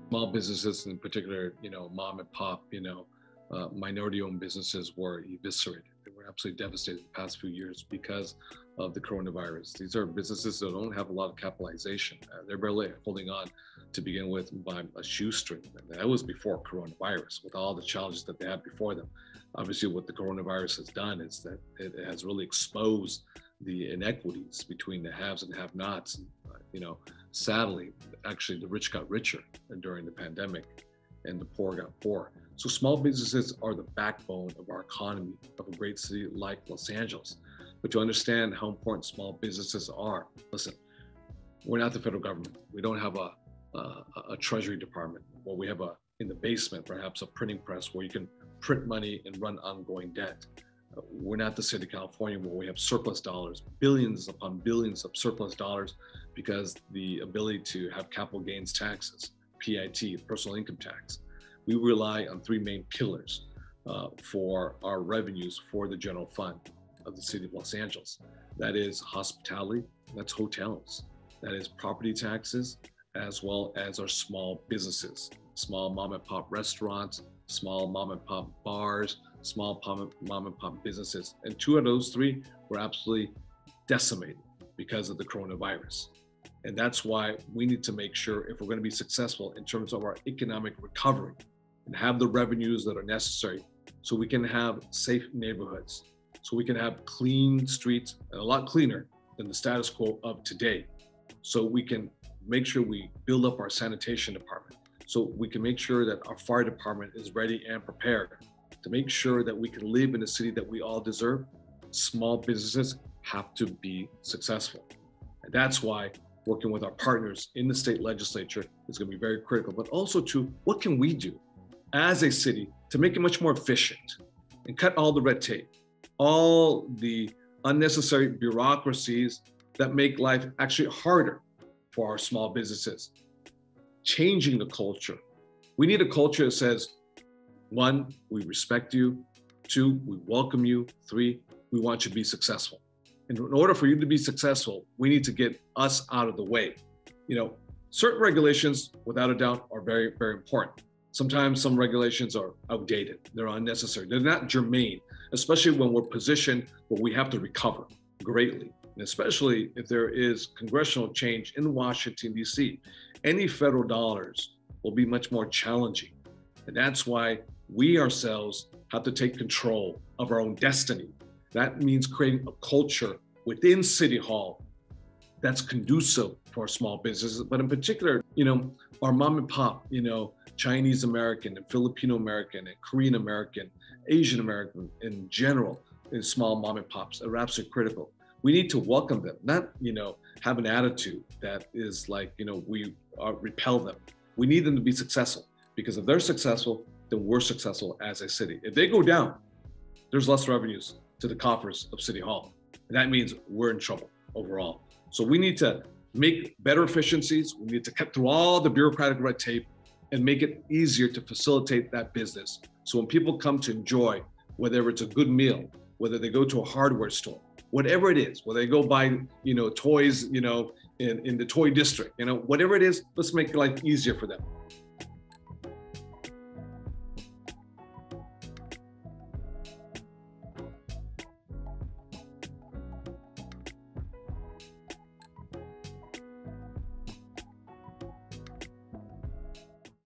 Small businesses, in particular, mom and pop, minority-owned businesses were eviscerated. They were absolutely devastated the past few years because of the coronavirus. These are businesses that don't have a lot of capitalization. They're barely holding on to begin with by a shoestring. And that was before coronavirus, with all the challenges that they had before them. Obviously, what the coronavirus has done is that it has really exposed the inequities between the haves and have-nots. Sadly, actually, the rich got richer during the pandemic, and the poor got poor. So small businesses are the backbone of our economy of a great city like Los Angeles. But to understand how important small businesses are, listen, we're not the federal government. We don't have a treasury department where we have in the basement, perhaps a printing press where you can print money and run ongoing debt. We're not the city of California where we have surplus dollars, billions upon billions of surplus dollars, because the ability to have capital gains taxes, PIT, personal income tax. We rely on three main pillars for our revenues for the general fund of the city of Los Angeles. That is hospitality, that's hotels, that is property taxes, as well as our small businesses, small mom and pop restaurants, small mom and pop bars, small mom and pop businesses. And two of those three were absolutely decimated because of the coronavirus. And that's why we need to make sure, if we're going to be successful in terms of our economic recovery and have the revenues that are necessary, so we can have safe neighborhoods, so we can have clean streets, and a lot cleaner than the status quo of today. So we can make sure we build up our sanitation department, so we can make sure that our fire department is ready and prepared to make sure that we can live in a city that we all deserve. Small businesses have to be successful. And that's why working with our partners in the state legislature is going to be very critical, but also to what can we do as a city to make it much more efficient and cut all the red tape, all the unnecessary bureaucracies that make life actually harder for our small businesses. Changing the culture. We need a culture that says, one, we respect you. Two, we welcome you. Three, we want you to be successful. And in order for you to be successful, we need to get us out of the way. Certain regulations, without a doubt, are very, very important. Sometimes some regulations are outdated. They're unnecessary. They're not germane, especially when we're positioned where we have to recover greatly. And especially if there is congressional change in Washington, D.C., any federal dollars will be much more challenging. And that's why we ourselves have to take control of our own destiny. That means creating a culture within City Hall that's conducive for our small businesses, but in particular, our mom and pop, Chinese American and Filipino American and Korean American, Asian American in general, in small mom and pops are absolutely critical. We need to welcome them, not, have an attitude that is like, we repel them. We need them to be successful, because if they're successful, then we're successful as a city. If they go down, there's less revenues to the coffers of City Hall. And that means we're in trouble overall. So we need to make better efficiencies. We need to cut through all the bureaucratic red tape and make it easier to facilitate that business. So when people come to enjoy, whether it's a good meal, whether they go to a hardware store, whatever it is, whether they go buy, toys, in the toy district, whatever it is, let's make life easier for them.